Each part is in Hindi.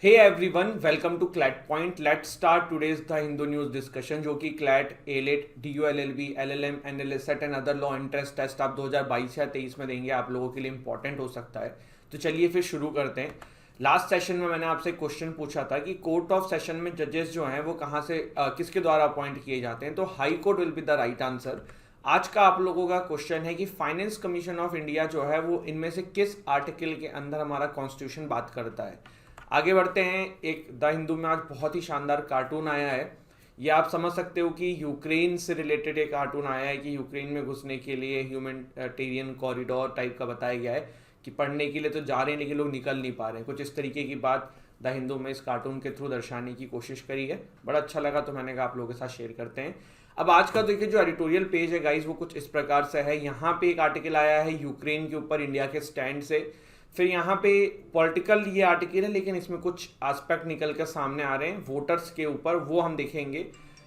Hey everyone, welcome to CLAT point. Let's start today's the Hindu news discussion, जो कि CLAT, AILET, DULLB, LLM, NLSET and other law entrance test आप 2022 या 23 में देंगे, आप लोगों के लिए इंपॉर्टेंट हो सकता है। तो चलिए फिर शुरू करते हैं। लास्ट सेशन में मैंने आपसे क्वेश्चन पूछा था कि कोर्ट ऑफ सेशन में जजेस जो हैं वो कहाँ से किसके द्वारा अपॉइंट किए जाते हैं, तो high court will be the right answer. आज का आप लोगों का क्वेश्चन है कि फाइनेंस कमीशन ऑफ इंडिया जो है वो इनमें से किस आर्टिकल के अंदर हमारा कॉन्स्टिट्यूशन बात करता है। आगे बढ़ते हैं। एक द हिंदू में आज बहुत ही शानदार कार्टून आया है। ये आप समझ सकते हो कि यूक्रेन से रिलेटेड एक कार्टून आया है कि यूक्रेन में घुसने के लिए ह्यूमैनिटेरियन कॉरिडोर टाइप का बताया गया है कि पढ़ने के लिए तो जा रहे हैं लेकिन लोग निकल नहीं पा रहे हैं। कुछ इस तरीके की बात द हिंदू में इस कार्टून के थ्रू दर्शाने की कोशिश करी है। बड़ा अच्छा लगा तो मैंने कहा आप लोगों के साथ शेयर करते हैं। अब आज का देखिए जो एडिटोरियल पेज है गाइस, वो कुछ इस प्रकार से है। यहाँ पे एक आर्टिकल आया है यूक्रेन के ऊपर इंडिया के स्टैंड से। फिर यहाँ पे पॉलिटिकल ये आर्टिकल है लेकिन इसमें कुछ एस्पेक्ट निकल कर सामने आ रहे हैं वोटर्स के ऊपर, वो हम देखेंगे।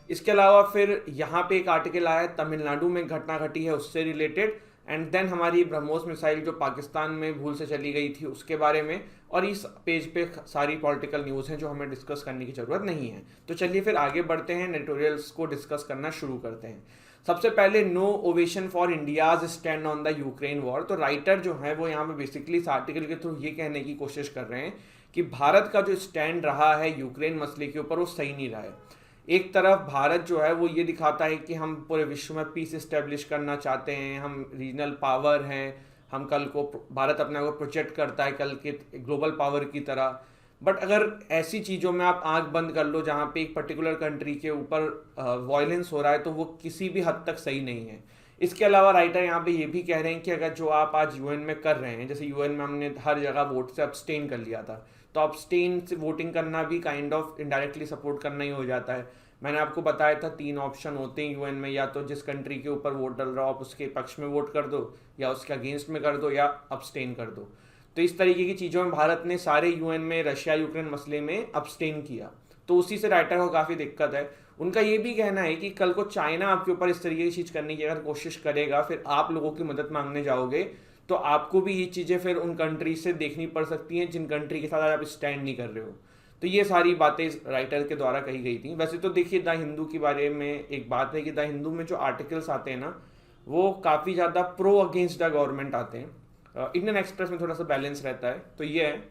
इसके अलावा फिर यहाँ पे एक आर्टिकल आया है तमिलनाडु में घटना घटी है उससे रिलेटेड, एंड देन हमारी ब्रह्मोस मिसाइल जो पाकिस्तान में भूल से चली गई थी उसके बारे में। और इस पेज पे सारी पॉलिटिकल न्यूज़ हैं जो हमें डिस्कस करने की ज़रूरत नहीं है। तो चलिए फिर आगे बढ़ते हैं, एडिटोरियल्स को डिस्कस करना शुरू करते हैं। सबसे पहले no ovation for India's stand on the Ukraine war. तो राइटर जो है वो यहाँ पे बेसिकली इस आर्टिकल के थ्रू ये कहने की कोशिश कर रहे हैं कि भारत का जो स्टैंड रहा है यूक्रेन मसले के ऊपर वो सही नहीं रहा है। एक तरफ भारत जो है वो ये दिखाता है कि हम पूरे विश्व में पीस इस्टेब्लिश करना चाहते हैं, हम रीजनल पावर हैं, हम कल को भारत अपने को प्रोजेक्ट करता है कल के ग्लोबल पावर की तरह। बट अगर ऐसी चीज़ों में आप आंख बंद कर लो जहाँ पे एक पर्टिकुलर कंट्री के ऊपर वायलेंस हो रहा है, तो वो किसी भी हद तक सही नहीं है। इसके अलावा राइटर यहाँ पे ये भी कह रहे हैं कि अगर जो आप आज यूएन में कर रहे हैं, जैसे यूएन में हमने हर जगह वोट से अब्सटेन कर लिया था, तो अब्सटेन से वोटिंग करना भी काइंड ऑफ इनडायरेक्टली सपोर्ट करना ही हो जाता है। मैंने आपको बताया था 3 ऑप्शन होते हैं यूएन में, या तो जिस कंट्री के ऊपर वोट डल रहा हो आप उसके पक्ष में वोट कर दो, या उसके अगेंस्ट में कर दो, या अब्सटेन कर दो। तो इस तरीके की चीज़ों में भारत ने सारे यूएन में रशिया यूक्रेन मसले में अब्सटेन किया, तो उसी से राइटर को काफ़ी दिक्कत है। उनका ये भी कहना है कि कल को चाइना आपके ऊपर इस तरीके की चीज़ करने की अगर कोशिश करेगा, फिर आप लोगों की मदद मांगने जाओगे, तो आपको भी ये चीज़ें फिर उन कंट्री से देखनी पड़ सकती हैं जिन कंट्री के साथ आप स्टैंड नहीं कर रहे हो। तो ये सारी बातें राइटर के द्वारा कही गई थी। वैसे तो देखिए द हिंदू के बारे में एक बात है कि द हिंदू में जो आर्टिकल्स आते हैं ना, वो काफ़ी ज़्यादा प्रो अगेंस्ट द गवर्नमेंट आते हैं। इंडियन एक्सप्रेस में थोड़ा सा बैलेंस रहता है, तो ये है।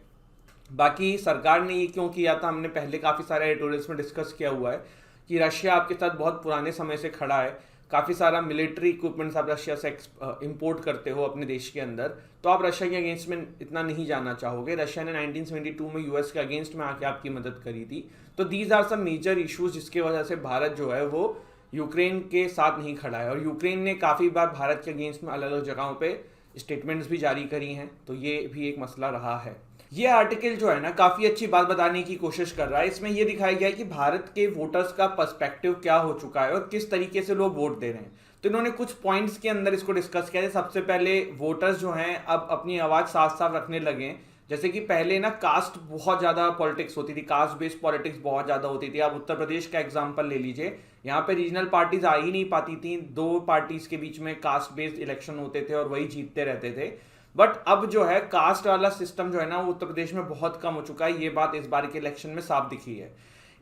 बाकी सरकार ने ये क्यों किया था, हमने पहले काफ़ी सारे एडिटोरियल्स में डिस्कस किया हुआ है कि रशिया आपके साथ बहुत पुराने समय से खड़ा है। काफ़ी सारा मिलिट्री इक्विपमेंट्स आप रशिया से इंपोर्ट करते हो अपने देश के अंदर, तो आप रशिया के अगेंस्ट में इतना नहीं जाना चाहोगे। रशिया ने 1972 में यूएस के अगेंस्ट में आके आपकी मदद करी थी। तो these are some major issues जिसकी वजह से भारत जो है वो यूक्रेन के साथ नहीं खड़ा है। और यूक्रेन ने काफ़ी बार भारत के अगेंस्ट में अलग अलग जगहों पर स्टेटमेंट्स भी जारी करी हैं, तो ये भी एक मसला रहा है। ये आर्टिकल जो है ना काफ़ी अच्छी बात बताने की कोशिश कर रहा है। इसमें यह दिखाया गया है कि भारत के वोटर्स का पर्सपेक्टिव क्या हो चुका है और किस तरीके से लोग वोट दे रहे हैं। तो इन्होंने कुछ पॉइंट्स के अंदर इसको डिस्कस किया है। सबसे पहले वोटर्स जो हैं अब अपनी आवाज़ साफ साफ रखने लगे हैं। जैसे कि पहले ना कास्ट बहुत ज़्यादा पॉलिटिक्स होती थी, कास्ट बेस्ड पॉलिटिक्स बहुत ज़्यादा होती थी। आप उत्तर प्रदेश का एग्जांपल ले लीजिए, यहाँ पे रीजनल पार्टीज आ ही नहीं पाती थी, 2 पार्टीज के बीच में कास्ट बेस्ड इलेक्शन होते थे और वही जीतते रहते थे। बट अब जो है कास्ट वाला सिस्टम जो है ना वो उत्तर प्रदेश में बहुत कम हो चुका है। ये बात इस बार के इलेक्शन में साफ दिखी है।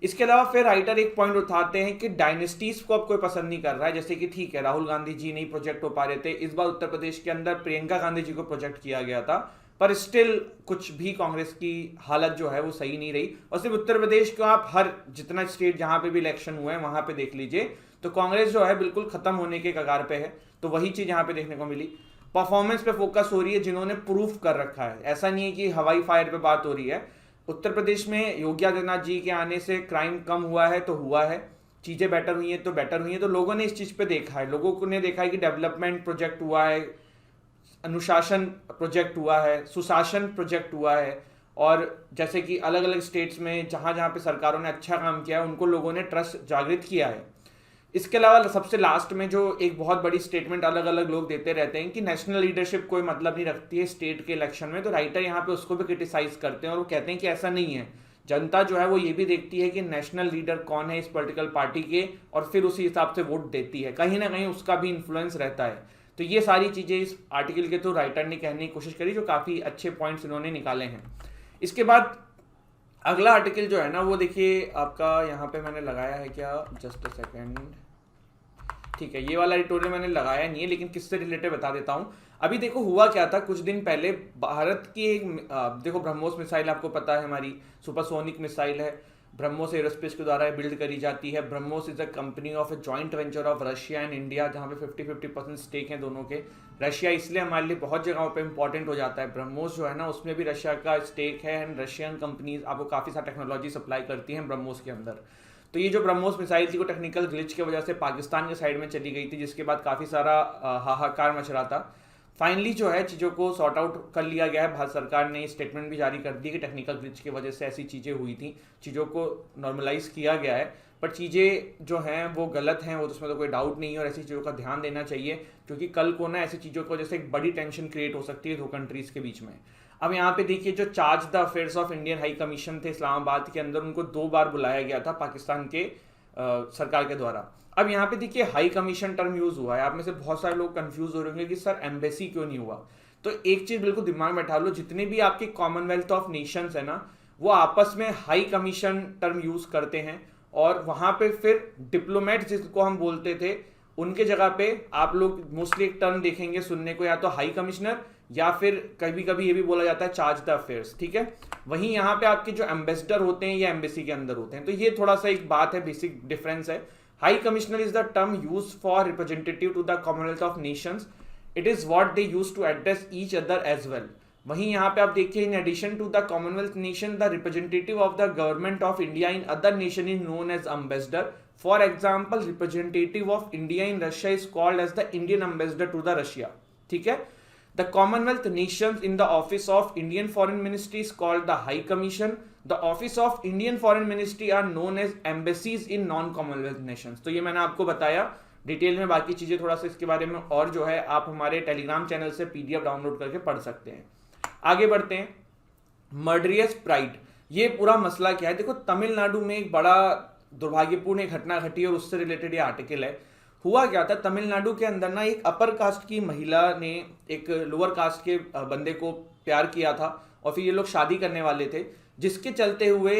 इसके अलावा फिर राइटर एक पॉइंट उठाते हैं कि डायनेस्टीज को अब कोई पसंद नहीं कर रहा है। जैसे कि ठीक है, राहुल गांधी जी नहीं प्रोजेक्ट हो पा रहे थे, इस बार उत्तर प्रदेश के अंदर प्रियंका गांधी जी को प्रोजेक्ट किया गया था, पर स्टिल कुछ भी कांग्रेस की हालत जो है वो सही नहीं रही। और सिर्फ उत्तर प्रदेश को आप हर जितना स्टेट जहां पे भी इलेक्शन हुए हैं वहां पे देख लीजिए, तो कांग्रेस जो है बिल्कुल खत्म होने के कगार पे है। तो वही चीज यहाँ पे देखने को मिली। परफॉर्मेंस पे फोकस हो रही है, जिन्होंने प्रूफ कर रखा है। ऐसा नहीं है कि हवाई फायर पे बात हो रही है। उत्तर प्रदेश में योगी आदित्यनाथ जी के आने से क्राइम कम हुआ है तो हुआ है, चीजें बेटर हुई हैं तो बेटर हुई हैं। तो लोगों ने इस चीज पे देखा है, लोगों ने देखा है कि डेवलपमेंट प्रोजेक्ट हुआ है, अनुशासन प्रोजेक्ट हुआ है, सुशासन प्रोजेक्ट हुआ है। और जैसे कि अलग अलग स्टेट्स में जहाँ जहाँ पे सरकारों ने अच्छा काम किया है उनको लोगों ने ट्रस्ट जागृत किया है। इसके अलावा सबसे लास्ट में जो एक बहुत बड़ी स्टेटमेंट अलग अलग लोग देते रहते हैं कि नेशनल लीडरशिप कोई मतलब नहीं रखती है स्टेट के इलेक्शन में, तो राइटर यहाँ पे उसको भी क्रिटिसाइज करते हैं और वो कहते हैं कि ऐसा नहीं है। जनता जो है वो ये भी देखती है कि नेशनल लीडर कौन है इस पॉलिटिकल पार्टी के, और फिर उसी हिसाब से वोट देती है। कहीं ना कहीं उसका भी इन्फ्लुएंस रहता है। तो ये सारी चीज़ें इस आर्टिकल के थ्रू राइटर ने कहने की कोशिश करी, जो काफ़ी अच्छे पॉइंट्स इन्होंने निकाले हैं। इसके बाद अगला आर्टिकल जो है ना वो देखिए आपका यहाँ पे मैंने लगाया है क्या, जस्ट अ सेकेंड, ठीक है, ये वाला एडिटोरियल मैंने लगाया नहीं है, लेकिन किससे रिलेटेड बता देता हूँ। अभी देखो हुआ क्या था, कुछ दिन पहले भारत की एक देखो ब्रह्मोस मिसाइल आपको पता है, हमारी सुपरसोनिक मिसाइल है, ब्रह्मोस एरोस्पेस के द्वारा बिल्ड करी जाती है। BrahMos is a company of a joint venture of Russia and India, जहाँ पे 50-50% स्टेक है दोनों के। रशिया इसलिए हमारे लिए बहुत जगहों पे इंपॉर्टेंट हो जाता है, ब्रह्मोस जो है ना उसमें भी रशिया का स्टेक है, एंड रशियन कंपनीज आपको काफ़ी सारी टेक्नोलॉजी सप्लाई करती हैं ब्रह्मोस के अंदर। तो ये जो ब्रह्मोस मिसाइल थी वो टेक्निकल ग्लिच की वजह से पाकिस्तान के साइड में चली गई थी, जिसके बाद काफ़ी सारा हाहाकार मच रहा था। फाइनली जो है चीज़ों को सॉर्ट आउट कर लिया गया है, भारत सरकार ने स्टेटमेंट भी जारी कर दी कि टेक्निकल ग्लिच की वजह से ऐसी चीज़ें हुई थी, चीज़ों को नॉर्मलाइज किया गया है, पर चीज़ें जो हैं वो गलत हैं, वो उसमें तो कोई डाउट नहीं है, और ऐसी चीज़ों का ध्यान देना चाहिए, क्योंकि कल को ना ऐसी चीज़ों की वजह से एक बड़ी टेंशन क्रिएट हो सकती है दो कंट्रीज़ के बीच में। अब यहाँ पे देखिए जो charge the affairs of Indian high commission थे इस्लामाबाद के अंदर, उनको 2 बार बुलाया गया था पाकिस्तान के सरकार के द्वारा। अब यहाँ पे देखिए हाई कमीशन टर्म यूज हुआ है, आप में से बहुत सारे लोग कंफ्यूज हो रहे होंगे कि सर एम्बेसी क्यों नहीं हुआ। तो एक चीज बिल्कुल दिमाग में बैठा लो, जितने भी आपके कॉमनवेल्थ ऑफ नेशंस है ना, वो आपस में हाई कमीशन टर्म यूज करते हैं, और वहां पे फिर डिप्लोमेट जिसको हम बोलते थे उनके जगह पे आप लोग मोस्टली एक टर्म देखेंगे सुनने को, या तो हाई कमिश्नर या फिर कभी कभी ये भी बोला जाता है चार्ज द अफेयर्स, ठीक है। वहीं यहाँ पे आपके जो एम्बेसडर होते हैं या एम्बेसी के अंदर होते हैं, तो ये थोड़ा सा एक बात है, बेसिक डिफरेंस है। High commissioner is the term use for representative to the Commonwealth of nations, it is what they use to address each other as well. वहीं यहाँ पे आप देखिए in addition to the Commonwealth nation the representative of the government of India in other nation is known as ambassador. For example representative of India in Russia is called as the Indian ambassador to the Russia, ठीक है। The Commonwealth nations in the office of Indian Foreign Ministry is called the High Commission. The office of Indian Foreign Ministry are known as embassies in non-Commonwealth nations. तो ये मैंने आपको बताया डिटेल में, बाकी चीजें थोड़ा सा इसके बारे में और जो है आप हमारे टेलीग्राम चैनल से पीडीएफ डाउनलोड करके पढ़ सकते हैं। आगे बढ़ते हैं, मर्डरियस प्राइड, ये पूरा मसला क्या है। देखो तमिलनाडु में एक बड़ा दुर्भाग्यपूर्ण एक घटना घटी और उससे रिलेटेड ये आर्टिकल है। हुआ क्या था, तमिलनाडु के अंदर ना एक अपर कास्ट की महिला ने एक लोअर कास्ट के बंदे को प्यार किया था, और फिर ये लोग शादी करने वाले थे, जिसके चलते हुए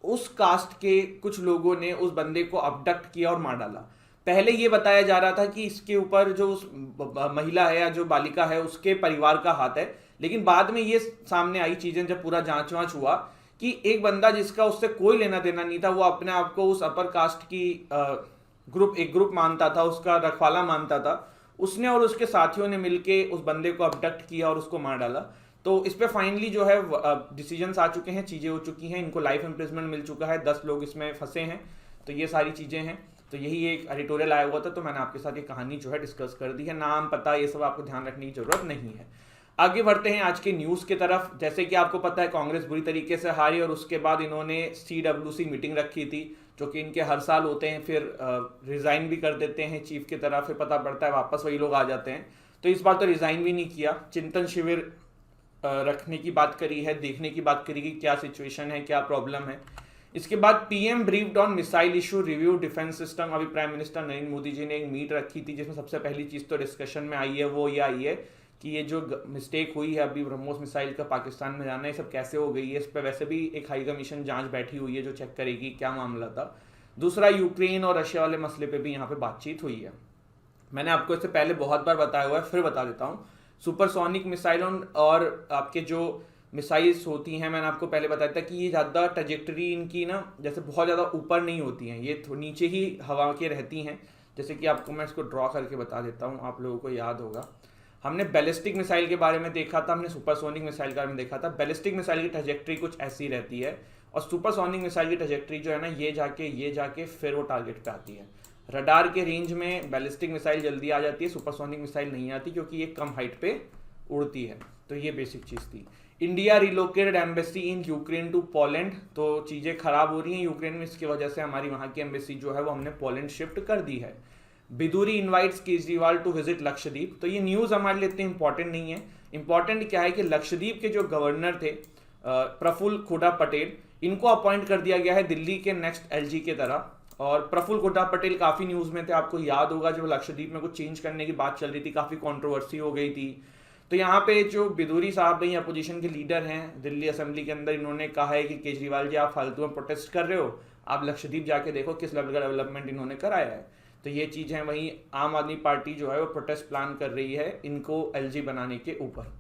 उस कास्ट के कुछ लोगों ने उस बंदे को अबडक्ट किया और मार डाला। पहले ये बताया जा रहा था कि इसके ऊपर जो उस महिला है या जो बालिका है उसके परिवार का हाथ है, लेकिन बाद में ये सामने आई चीजें जब पूरा जांच वांच हुआ कि एक बंदा जिसका उससे कोई लेना देना नहीं था, वो अपने आप को उस अपर कास्ट की एक ग्रुप मानता था, उसका रखवाला मानता था, उसने और उसके साथियों ने मिलके उस बंदे को अबडक्ट किया और उसको मार डाला। तो इस पे फाइनली जो है डिसीजंस आ चुके हैं, चीजें हो चुकी हैं, इनको लाइफ इम्प्रिजमेंट मिल चुका है, 10 लोग इसमें फंसे हैं। तो ये सारी चीजें हैं, तो यही एक एडिटोरियल आया हुआ था, तो मैंने आपके साथ ये कहानी जो है डिस्कस कर दी है। नाम पता ये सब आपको ध्यान रखने की जरूरत नहीं है। आगे बढ़ते हैं आज के न्यूज की तरफ। जैसे कि आपको पता है कांग्रेस बुरी तरीके से हारी, और उसके बाद इन्होंने CWC मीटिंग रखी थी, जो कि इनके हर साल होते हैं, फिर रिजाइन भी कर देते हैं चीफ की तरफ, फिर पता पड़ता है वापस वही लोग आ जाते हैं। तो इस बार तो रिजाइन भी नहीं किया, चिंतन शिविर रखने की बात करी है, देखने की बात करी कि क्या सिचुएशन है, क्या प्रॉब्लम है। इसके बाद PM briefed on missile issue review defence system. अभी प्राइम मिनिस्टर नरेंद्र मोदी जी ने एक मीट रखी थी, जिसमें सबसे पहली चीज तो डिस्कशन में आई है वो ये आई है कि ये जो मिस्टेक हुई है अभी ब्रह्मोस मिसाइल का पाकिस्तान में जाना, ये सब कैसे हो गई है। इस पर वैसे भी एक हाई कमीशन जांच बैठी हुई है जो चेक करेगी क्या मामला था। दूसरा, यूक्रेन और रशिया वाले मसले पे भी यहाँ पे बातचीत हुई है। मैंने आपको इससे पहले बहुत बार बताया हुआ है, फिर बता देता हूँ। सुपरसोनिक मिसाइल और आपके जो मिसाइल्स होती हैं, मैंने आपको पहले बताया था कि ये ज़्यादा ट्रेजेक्टरी इनकी ना जैसे बहुत ज़्यादा ऊपर नहीं होती हैं, ये नीचे ही हवा के रहती हैं। जैसे कि आपको मैं इसको ड्रॉ करके बता देता हूँ, आप लोगों को याद होगा, हमने बैलिस्टिक मिसाइल के बारे में देखा था, हमने सुपरसोनिक मिसाइल के बारे में देखा था। बैलिस्टिक मिसाइल की ट्रेजेक्टरी कुछ ऐसी रहती है, और सुपरसोनिक मिसाइल की ट्रेजेक्टरी जो है ना ये जाके फिर वो टारगेट पे आती है। रडार के रेंज में बैलिस्टिक मिसाइल जल्दी आ जाती है, सुपरसोनिक मिसाइल नहीं आती, क्योंकि ये कम हाइट पे उड़ती है। तो ये बेसिक चीज़ थी। India relocated embassy in Ukraine to Poland, तो चीज़ें खराब हो रही हैं यूक्रेन में, इसकी वजह से हमारी वहाँ की एम्बेसी जो है वो हमने पोलैंड शिफ्ट कर दी है। Biduri invites Kejriwal to visit Lakshadweep, तो ये न्यूज़ हमारे लिए इतनी इंपॉर्टेंट नहीं है। इंपॉर्टेंट क्या है कि लक्षद्वीप के जो गवर्नर थे प्रफुल्ल खुड्डा पटेल, इनको अपॉइंट कर दिया गया है दिल्ली के नेक्स्ट LG के तरह। और प्रफुल्ल खुड्डा पटेल काफ़ी न्यूज़ में थे, आपको याद होगा जब लक्षद्वीप में कुछ चेंज करने की बात चल रही थी, काफ़ी कंट्रोवर्सी हो गई थी। तो यहाँ पे जो बिदूरी साहब हैं, अपोजिशन के लीडर हैं दिल्ली असेंबली के अंदर, इन्होंने कहा है कि केजरीवाल जी आप फालतू में प्रोटेस्ट कर रहे हो, आप लक्षद्वीप जाके देखो किस लेवल का डेवलपमेंट इन्होंने कराया है। तो ये चीज़ है। वहीं आम आदमी पार्टी जो है वो प्रोटेस्ट प्लान कर रही है इनको एलजी बनाने के ऊपर।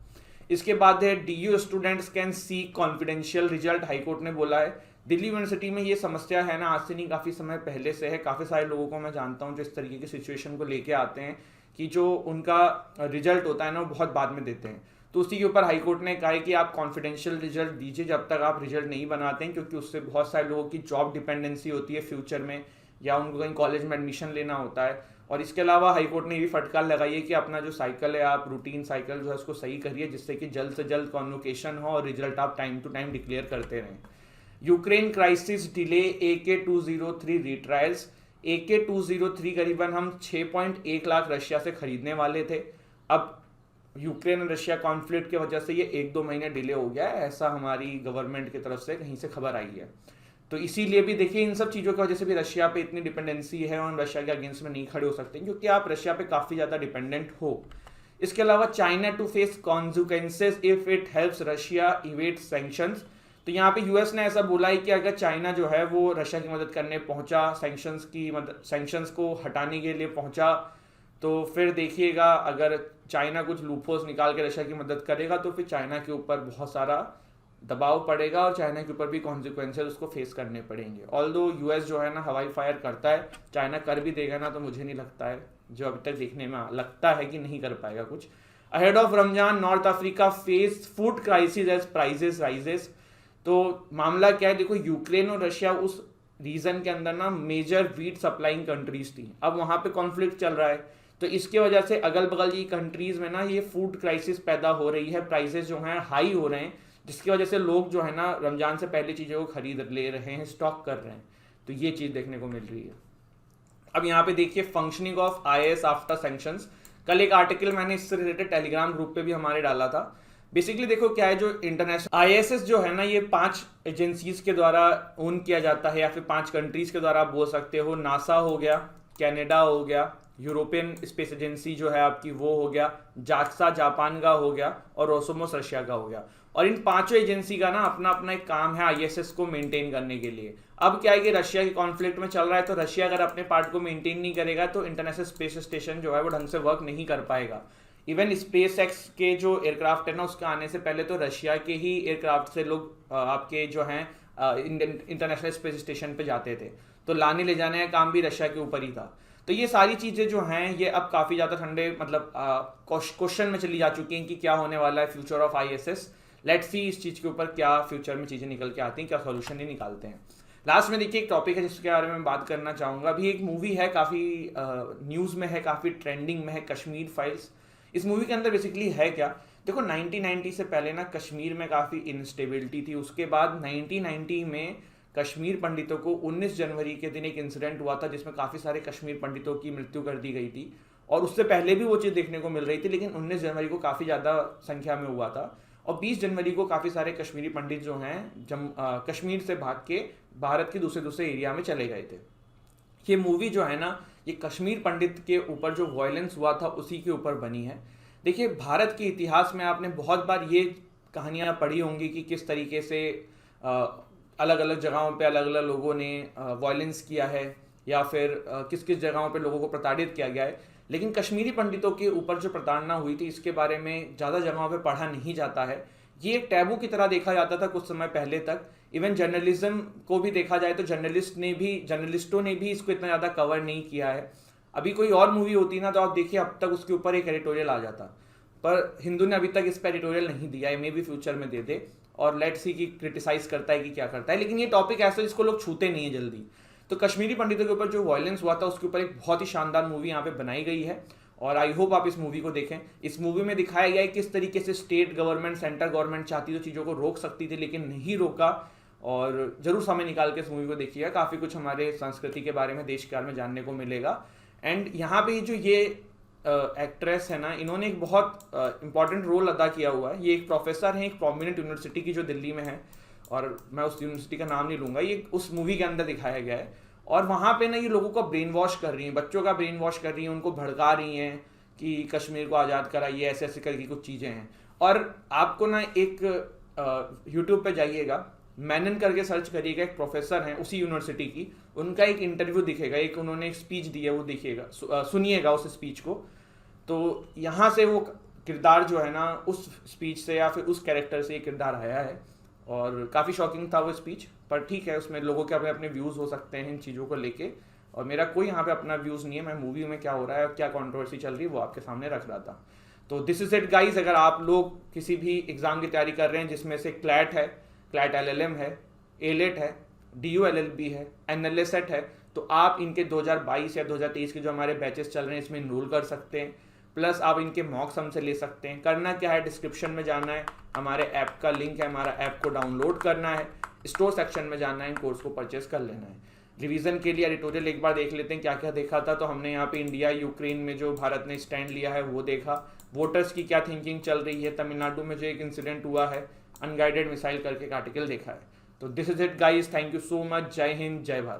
इसके बाद है DU students can see confidential result, high court ने बोला है। दिल्ली यूनिवर्सिटी में ये समस्या है ना, आज से नहीं काफ़ी समय पहले से है। काफ़ी सारे लोगों को मैं जानता हूँ जो इस तरीके की सिचुएशन को लेके आते हैं कि जो उनका रिजल्ट होता है ना वो बहुत बाद में देते हैं। तो उसी के ऊपर हाईकोर्ट ने कहा है कि आप कॉन्फिडेंशियल रिजल्ट दीजिए जब तक आप रिजल्ट नहीं बनाते हैं, क्योंकि उससे बहुत सारे लोगों की जॉब डिपेंडेंसी होती है फ्यूचर में, या उनको कहीं कॉलेज में एडमिशन लेना होता है। और इसके अलावा हाईकोर्ट ने ये भी फटकार लगाई है कि अपना जो साइकिल है, आप रूटीन साइकिल जो है उसको सही करिए, जिससे कि जल्द से जल्द कॉन्वोकेशन हो और रिजल्ट आप टाइम टू टाइम डिक्लेयर करते रहें। Ukraine crisis delay AK-203 रीट्रायल्स। AK-203 करीबन हम 6.1 लाख रशिया से खरीदने वाले थे। अब यूक्रेन और रशिया कॉन्फ्लिक्ट की वजह से ये 1-2 महीने डिले हो गया है, ऐसा हमारी गवर्नमेंट की तरफ से कहीं से खबर आई है। तो इसीलिए भी देखिए इन सब चीज़ों की वजह से भी रशिया पे इतनी डिपेंडेंसी है और रशिया के अगेंस्ट में नहीं खड़े हो सकते क्योंकि आप रशिया पे काफ़ी ज़्यादा डिपेंडेंट हो। इसके अलावा China to face consequences if it helps Russia evade sanctions. तो यहाँ पे यूएस ने ऐसा बोला है कि अगर चाइना जो है वो रशिया की मदद करने पहुंचा, सैंक्शंस को हटाने के लिए पहुंचा, तो फिर देखिएगा अगर चाइना कुछ लूपहोल्स निकाल के रशिया की मदद करेगा तो फिर चाइना के ऊपर बहुत सारा दबाव पड़ेगा और चाइना के ऊपर भी कॉन्सिक्वेंसेस उसको फेस करने पड़ेंगे। ऑल्दो यूएस जो है ना हवाई फायर करता है, चाइना कर भी देगा ना तो मुझे नहीं लगता है, जो अभी तक देखने में लगता है कि नहीं कर पाएगा कुछ। Ahead of Ramzan North Africa face food crisis as prices rises. तो मामला क्या है, देखो यूक्रेन और रशिया उस रीजन के अंदर ना मेजर वीट सप्लाइंग कंट्रीज थी, अब वहां पे कॉन्फ्लिक्ट चल रहा है तो इसके वजह से अगल बगल की कंट्रीज में ना ये फूड क्राइसिस पैदा हो रही है, प्राइसेस जो हैं हाई हो रहे हैं, जिसकी वजह से लोग जो है ना रमजान से पहले चीज़ों को खरीद ले रहे हैं, स्टॉक कर रहे हैं। तो ये चीज़ देखने को मिल रही है। अब यहाँ पे देखिए functioning of IAS after sanctions. कल एक आर्टिकल मैंने इससे रिलेटेड टेलीग्राम ग्रुप पे भी हमारे डाला था। बेसिकली देखो क्या है, जो इंटरनेशनल ISS जो है ना ये 5 एजेंसीज के द्वारा ओन किया जाता है, या फिर 5 कंट्रीज के द्वारा आप बोल सकते हो। नासा हो गया, कनाडा हो गया, यूरोपियन स्पेस एजेंसी जो है आपकी वो हो गया, जाक्सा जापान का हो गया, और रोसोमोस रशिया का हो गया। और इन 5 एजेंसी का ना अपना अपना एक काम है ISS को मेंटेन करने के लिए। अब क्या है कि रशिया के कॉन्फ्लिक्ट में चल रहा है, तो रशिया अगर अपने पार्ट को मेंटेन नहीं करेगा तो इंटरनेशनल स्पेस स्टेशन जो है वो ढंग से वर्क नहीं कर पाएगा। इवन स्पेस एक्स के जो एयरक्राफ्ट है ना उसके आने से पहले तो रशिया के ही एयरक्राफ्ट से लोग आपके जो हैं इंटरनेशनल स्पेस स्टेशन पे जाते थे, तो लाने ले जाने का काम भी रशिया के ऊपर ही था। तो ये सारी चीज़ें जो हैं ये अब काफ़ी ज़्यादा ठंडे मतलब क्वेश्चन में चली जा चुकी हैं कि क्या होने वाला है future of ISS। Let's see इस चीज़ के ऊपर क्या फ्यूचर में चीज़ें निकल के आती हैं, क्या सॉल्यूशन ही निकालते हैं। लास्ट में देखिए एक टॉपिक है जिसके बारे में बात करना चाहूँगा। अभी एक मूवी है काफ़ी न्यूज़ में है, काफ़ी ट्रेंडिंग में है, कश्मीर फाइल्स। इस मूवी के अंदर बेसिकली है क्या, देखो 1990 से पहले ना कश्मीर में काफ़ी इंस्टेबिलिटी थी। उसके बाद 1990 में कश्मीर पंडितों को 19 जनवरी के दिन एक इंसिडेंट हुआ था जिसमें काफ़ी सारे कश्मीर पंडितों की मृत्यु कर दी गई थी, और उससे पहले भी वो चीज़ देखने को मिल रही थी, लेकिन 19 जनवरी को काफ़ी ज़्यादा संख्या में हुआ था। और 20 जनवरी को काफ़ी सारे कश्मीरी पंडित जो हैं कश्मीर से भाग के भारत के दूसरे एरिया में चले गए थे। ये मूवी जो है ना ये कश्मीर पंडित के ऊपर जो वायलेंस हुआ था उसी के ऊपर बनी है। देखिए भारत के इतिहास में आपने बहुत बार ये कहानियाँ पढ़ी होंगी कि किस तरीके से अलग अलग जगहों पे अलग अलग लोगों ने वायलेंस किया है, या फिर किस किस जगहों पे लोगों को प्रताड़ित किया गया है। लेकिन कश्मीरी पंडितों के ऊपर जो प्रताड़ना हुई थी इसके बारे में ज़्यादा जगहों पे पढ़ा नहीं जाता है। ये एक टैबू की तरह देखा जाता था कुछ समय पहले तक। इवन जर्नलिज्म को भी देखा जाए तो जर्नलिस्टों ने भी इसको इतना ज़्यादा कवर नहीं किया है। अभी कोई और मूवी होती ना तो आप देखिए अब तक उसके ऊपर एक एडिटोरियल आ जाता, पर हिंदू ने अभी तक इस पर एडिटोरियल नहीं दिया है। मे भी फ्यूचर में दे दे, और लेट्स सी कि क्रिटिसाइज करता है कि क्या करता है। लेकिन ये टॉपिक ऐसा जिसको लोग छूते नहीं है जल्दी। तो कश्मीरी पंडितों के ऊपर जो वायलेंस हुआ था उसके ऊपर एक बहुत ही शानदार मूवी यहाँ पे बनाई गई है, और आई होप आप इस मूवी को देखें। इस मूवी में दिखाया गया है किस तरीके से स्टेट गवर्नमेंट, सेंट्रल गवर्नमेंट चाहती तो चीज़ों को रोक सकती थी लेकिन नहीं रोका। और जरूर समय निकाल के इस मूवी को देखिएगा, काफ़ी कुछ हमारे संस्कृति के बारे में, देश के बारे में जानने को मिलेगा। एंड यहाँ पे जो ये एक्ट्रेस है ना, इन्होंने एक बहुत इंपॉर्टेंट रोल अदा किया हुआ है। ये एक प्रोफेसर हैं एक प्रोमिनेंट यूनिवर्सिटी की जो दिल्ली में है, और मैं उस यूनिवर्सिटी का नाम नहीं लूँगा। ये उस मूवी के अंदर दिखाया गया है, और वहाँ पे ना ये लोगों को ब्रेन वॉश कर रही हैं, बच्चों का ब्रेन वॉश कर रही हैं, उनको भड़का रही हैं कि कश्मीर को आज़ाद करा, ये ऐसे ऐसे करके कुछ चीज़ें हैं। और आपको ना एक यूट्यूब पे जाइएगा, मैनन करके सर्च करिएगा, एक प्रोफेसर हैं उसी यूनिवर्सिटी की, उनका एक इंटरव्यू दिखेगा, एक उन्होंने एक स्पीच दी है, वो दिखेगा, सुनिएगा उस स्पीच को। तो यहाँ से वो किरदार जो है ना, उस स्पीच से या फिर उस कैरेक्टर से ये किरदार आया है, और काफ़ी शॉकिंग था वो स्पीच। पर ठीक है, उसमें लोगों के अपने अपने व्यूज़ हो सकते हैं इन चीज़ों को लेके, और मेरा कोई यहाँ पे अपना व्यूज़ नहीं है। मैं मूवी में क्या हो रहा है, क्या कंट्रोवर्सी चल रही है, वो आपके सामने रख रहा था। तो दिस इज इट गाइस। अगर आप लोग किसी भी एग्ज़ाम की तैयारी कर रहे हैं जिसमें से क्लैट है, क्लैट LLM है, एलेट है, DULLB है, NLSET है, तो आप इनके 2022 या 2023 के जो हमारे बैचेस चल रहे हैं इसमें इनरोल कर सकते हैं। प्लस आप इनके मॉक्स हमसे ले सकते हैं। करना क्या है, डिस्क्रिप्शन में जाना है, हमारे ऐप का लिंक है, हमारा ऐप को डाउनलोड करना है, स्टोर सेक्शन में जाना है, इन कोर्स को परचेस कर लेना है। रिवीजन के लिए एडिटोरियल एक बार देख लेते हैं क्या क्या देखा था। तो हमने यहाँ पे इंडिया यूक्रेन में जो भारत ने स्टैंड लिया है वो देखा, वोटर्स की क्या थिंकिंग चल रही है, तमिलनाडु में जो एक इंसिडेंट हुआ है, अनगाइडेड मिसाइल करके एक आर्टिकल देखा है। तो this is it guys, thank you so much, जय हिंद, जय भारत।